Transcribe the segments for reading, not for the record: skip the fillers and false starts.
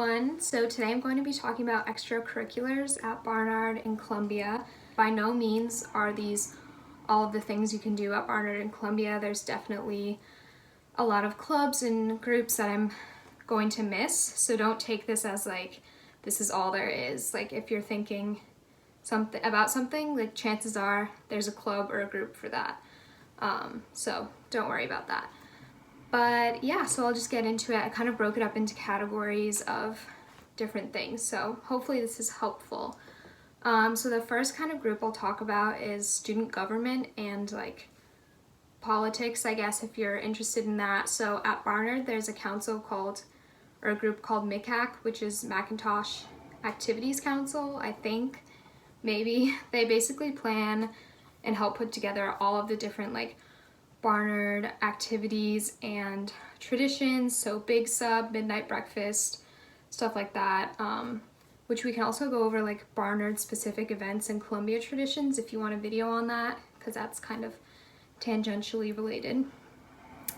everyone. So today I'm going to be talking about extracurriculars at Barnard and Columbia. By no means are these all of the things you can do at Barnard and Columbia. There's definitely a lot of clubs and groups that I'm going to miss. So don't take this as like, this is all there is. Like if you're thinking about something, like chances are there's a club or a group for that. So don't worry about that. But yeah, so I'll just get into it. I kind of broke it up into categories of different things. So hopefully this is helpful. So the first kind of group I'll talk about is student government and like politics, I guess, if you're interested in that. So at Barnard, there's a group called MCAC, which is Macintosh Activities Council, I think, maybe. They basically plan and help put together all of the different like Barnard activities and traditions, so big sub, midnight breakfast, stuff like that, which we can also go over like Barnard specific events and Columbia traditions if you want a video on that, because that's kind of tangentially related.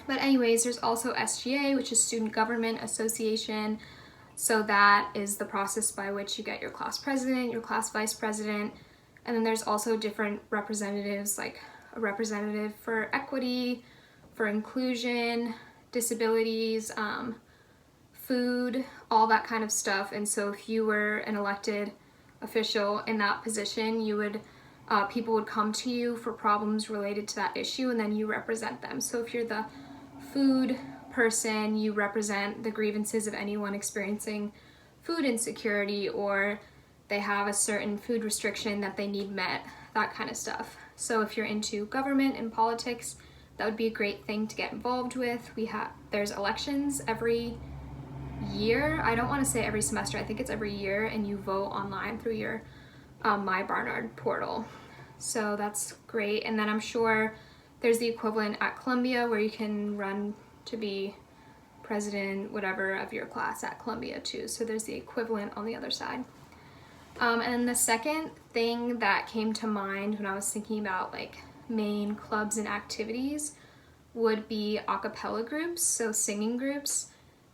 But anyways, there's also SGA, which is Student Government Association. So that is the process by which you get your class president, your class vice president, and then there's also different representatives, like a representative for equity, for inclusion, disabilities, food, all that kind of stuff. And so if you were an elected official in that position, you would people would come to you for problems related to that issue, and then you represent them. So if you're the food person, you represent the grievances of anyone experiencing food insecurity, or they have a certain food restriction that they need met, that kind of stuff. So if you're into government and politics, that would be a great thing to get involved with. There's elections every year. I don't want to say every semester, I think it's every year, and you vote online through your My Barnard portal. So that's great. And then I'm sure there's the equivalent at Columbia where you can run to be president, whatever, of your class at Columbia too. So there's the equivalent on the other side. And the second thing that came to mind when I was thinking about like main clubs and activities would be a cappella groups, so singing groups.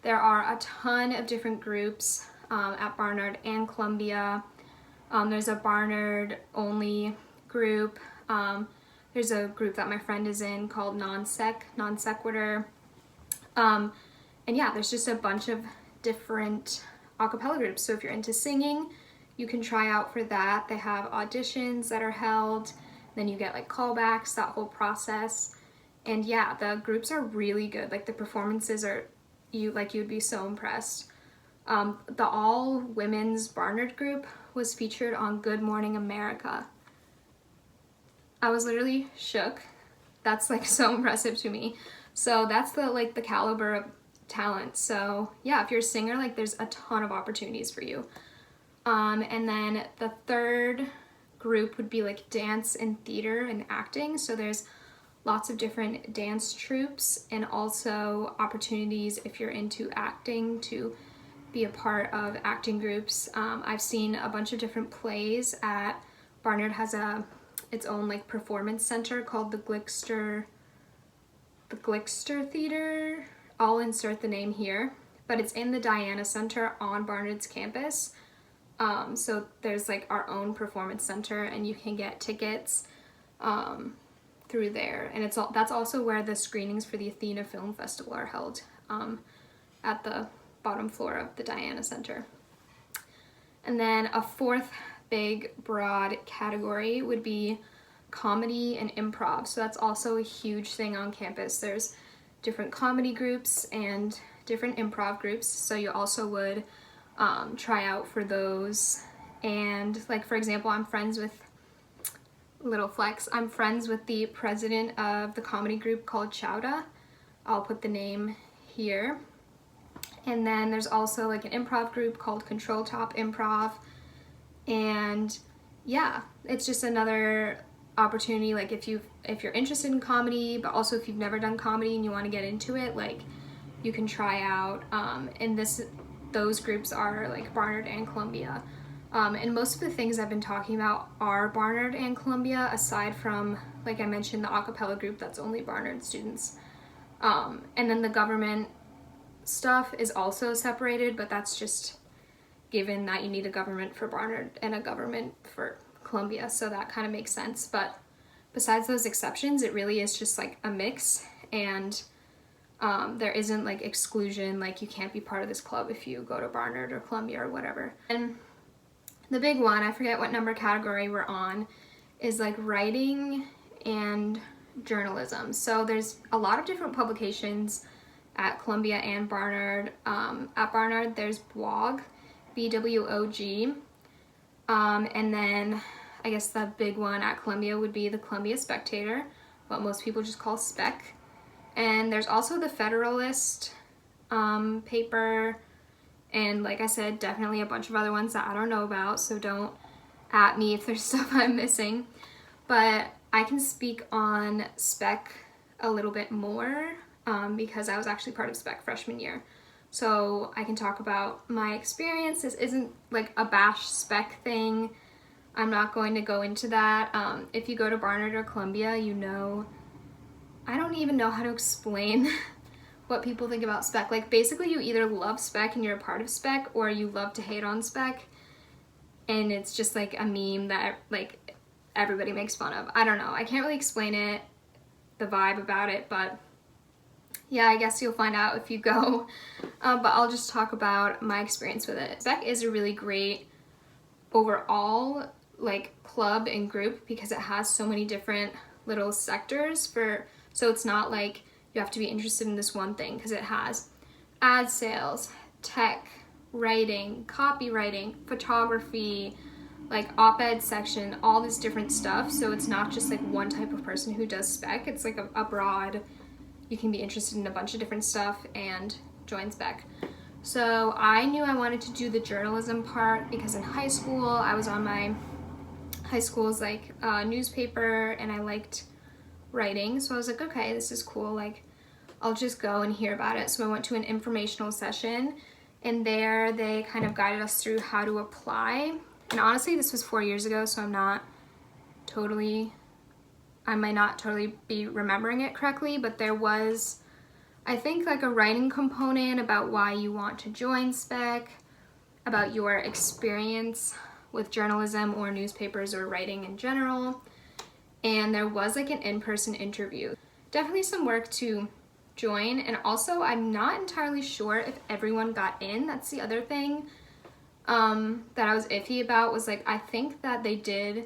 There are a ton of different groups at Barnard and Columbia. There's a Barnard only group. There's a group that my friend is in called non sequitur. And yeah, there's just a bunch of different a cappella groups. So if you're into singing, you can try out for that. They have auditions that are held, then you get like callbacks, that whole process. And yeah, the groups are really good. Like the performances are, you'd be so impressed. The all women's Barnard group was featured on Good Morning America. I was literally shook. That's like so impressive to me. So that's the caliber of talent. So yeah, if you're a singer, like there's a ton of opportunities for you. And then the third group would be like dance and theater and acting. So there's lots of different dance troupes and also opportunities if you're into acting to be a part of acting groups. I've seen a bunch of different plays at Barnard has its own like performance center called the Glickster Theater. I'll insert the name here, but it's in the Diana Center on Barnard's campus. So there's like our own performance center, and you can get tickets through there. And that's also where the screenings for the Athena Film Festival are held, at the bottom floor of the Diana Center. And then a fourth big broad category would be comedy and improv. So that's also a huge thing on campus. There's different comedy groups and different improv groups. So you also would try out for those. And like, for example, I'm friends with the president of the comedy group called Chowda. I'll put the name here. And then there's also like an improv group called Control Top Improv. And yeah, it's just another opportunity. Like if you're interested in comedy, but also if you've never done comedy and you want to get into it, like you can try out. And those groups are like Barnard and Columbia. And most of the things I've been talking about are Barnard and Columbia, aside from, like I mentioned, the a cappella group that's only Barnard students. And then the government stuff is also separated, but that's just given that you need a government for Barnard and a government for Columbia, so that kind of makes sense. But besides those exceptions, it really is just like a mix, and there isn't like exclusion, like you can't be part of this club if you go to Barnard or Columbia or whatever. And the big one, I forget what number category we're on, is like writing and journalism. So there's a lot of different publications at Columbia and Barnard. At Barnard there's BWOG, BWOG, and then I guess the big one at Columbia would be the Columbia Spectator, what most people just call Spec. And there's also the Federalist paper, and like I said, definitely a bunch of other ones that I don't know about, so don't at me if there's stuff I'm missing. But I can speak on Spec a little bit more because I was actually part of Spec freshman year. So I can talk about my experience. This isn't like a bash Spec thing. I'm not going to go into that. If you go to Barnard or Columbia, you know, I don't even know how to explain what people think about Spec. Like basically you either love Spec and you're a part of Spec, or you love to hate on Spec, and it's just like a meme that like everybody makes fun of. I don't know. I can't really explain it, the vibe about it, but yeah, I guess you'll find out if you go. But I'll just talk about my experience with it. Spec is a really great overall like club and group because it has so many different little sectors so it's not like you have to be interested in this one thing, because it has ad sales, tech, writing, copywriting, photography, like op-ed section, all this different stuff. So it's not just like one type of person who does Spec. It's like a broad, you can be interested in a bunch of different stuff and join Spec. So I knew I wanted to do the journalism part because in high school I was on my high school's like newspaper, and I liked writing, so I was like, okay, this is cool, like I'll just go and hear about it. So I went to an informational session, and there they kind of guided us through how to apply. And honestly, this was 4 years ago, so I might not totally be remembering it correctly, but there was, I think, like a writing component about why you want to join Spec, about your experience with journalism or newspapers or writing in general. And there was like an in-person interview. Definitely some work to join, and also I'm not entirely sure if everyone got in. That's the other thing that I was iffy about, was like I think that they did,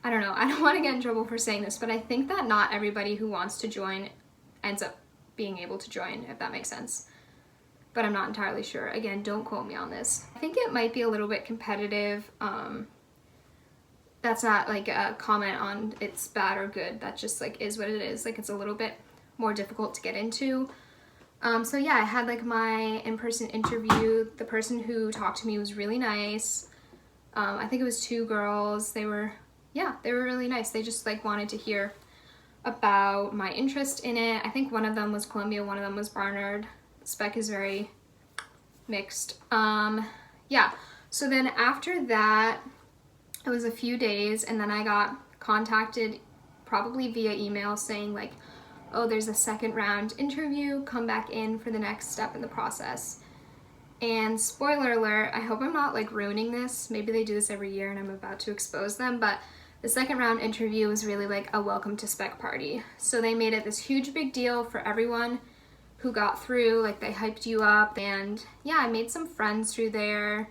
I don't know, I don't want to get in trouble for saying this, but I think that not everybody who wants to join ends up being able to join, if that makes sense. But I'm not entirely sure. Again, don't quote me on this. I think it might be a little bit competitive. That's not like a comment on it's bad or good. That just like is what it is. Like it's a little bit more difficult to get into. So yeah, I had like my in-person interview. The person who talked to me was really nice. I think it was 2 girls. They were really nice. They just like wanted to hear about my interest in it. I think one of them was Columbia, one of them was Barnard. Spec is very mixed. Yeah, so then after that, it was a few days, and then I got contacted probably via email saying like, oh, there's a second round interview, come back in for the next step in the process. And spoiler alert, I hope I'm not like ruining this. Maybe they do this every year and I'm about to expose them, but the second round interview was really like a welcome to Spec party. So they made it this huge big deal for everyone who got through, like they hyped you up, and yeah, I made some friends through there.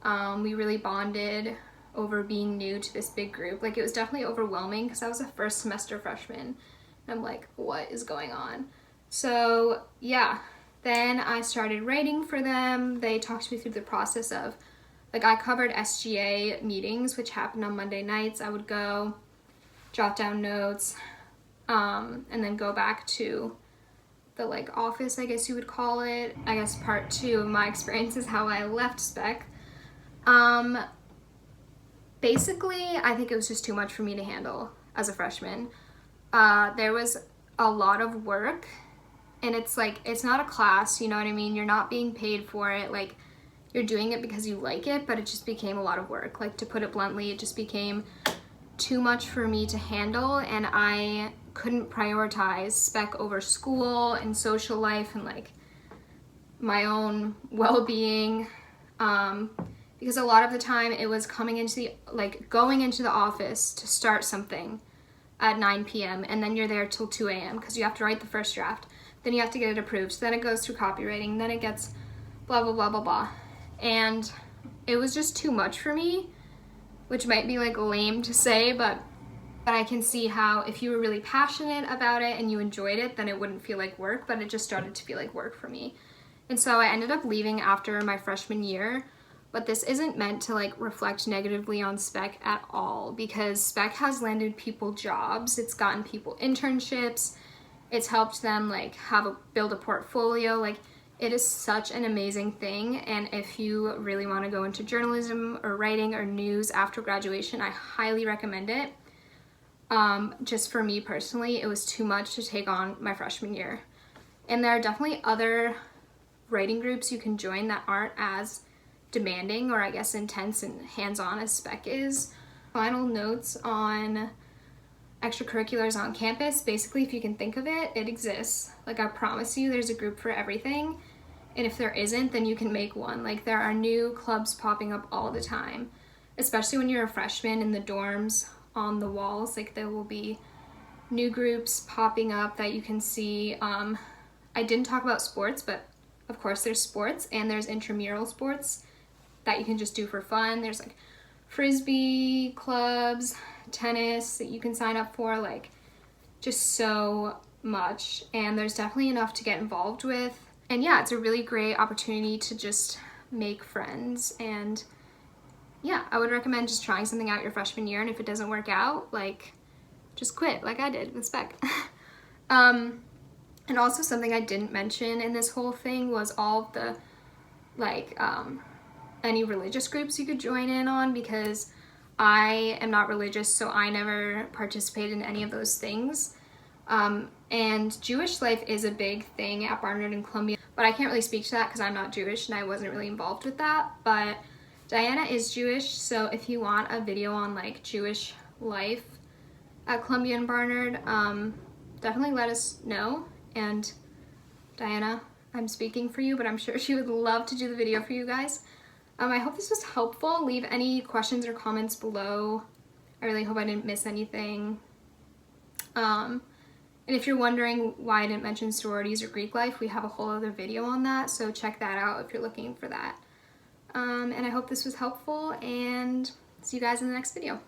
We really bonded over being new to this big group. Like it was definitely overwhelming because I was a first semester freshman, and I'm like, what is going on? So yeah, then I started writing for them. They talked me through the process of, like I covered SGA meetings, which happened on Monday nights. I would go, jot down notes, and then go back to the like office, I guess you would call it. I guess part 2 of my experience is how I left Spec. Basically, I think it was just too much for me to handle as a freshman. There was a lot of work, and it's like, it's not a class, you know what I mean? You're not being paid for it. Like you're doing it because you like it, but it just became a lot of work. Like to put it bluntly, it just became too much for me to handle, and I couldn't prioritize Spec over school and social life and like my own well-being. because a lot of the time it was going into the office to start something at 9 p.m. and then you're there till 2 a.m. because you have to write the first draft. Then you have to get it approved. So then it goes through copywriting. Then it gets blah, blah, blah, blah, blah. And it was just too much for me, which might be like lame to say, but I can see how if you were really passionate about it and you enjoyed it, then it wouldn't feel like work, but it just started to feel like work for me. And so I ended up leaving after my freshman year, but this isn't meant to like reflect negatively on spec at all, because spec has landed people jobs, it's gotten people internships, it's helped them like build a portfolio. Like, it is such an amazing thing, and if you really want to go into journalism or writing or news after graduation, I highly recommend it. Just for me personally, it was too much to take on my freshman year. And there are definitely other writing groups you can join that aren't as demanding or I guess intense and hands-on as spec is. Final notes on extracurriculars on campus. Basically, if you can think of it, it exists. Like, I promise you there's a group for everything. And if there isn't, then you can make one. Like, there are new clubs popping up all the time, especially when you're a freshman in the dorms. On the walls, like, there will be new groups popping up that you can see. I didn't talk about sports, but of course there's sports, and there's intramural sports that you can just do for fun. There's like frisbee clubs, tennis that you can sign up for, like, just so much. And there's definitely enough to get involved with. And yeah, it's a really great opportunity to just make friends. And yeah, I would recommend just trying something out your freshman year, and if it doesn't work out, like, just quit like I did with spec. And also something I didn't mention in this whole thing was all of the, like, any religious groups you could join in on, because I am not religious, so I never participated in any of those things. And Jewish life is a big thing at Barnard and Columbia, but I can't really speak to that because I'm not Jewish and I wasn't really involved with that. But Diana is Jewish, so if you want a video on like Jewish life at Columbia and Barnard, definitely let us know. And Diana, I'm speaking for you, but I'm sure she would love to do the video for you guys. I hope this was helpful. Leave any questions or comments below. I really hope I didn't miss anything. And if you're wondering why I didn't mention sororities or Greek life, we have a whole other video on that, so check that out if you're looking for that. And I hope this was helpful, and see you guys in the next video.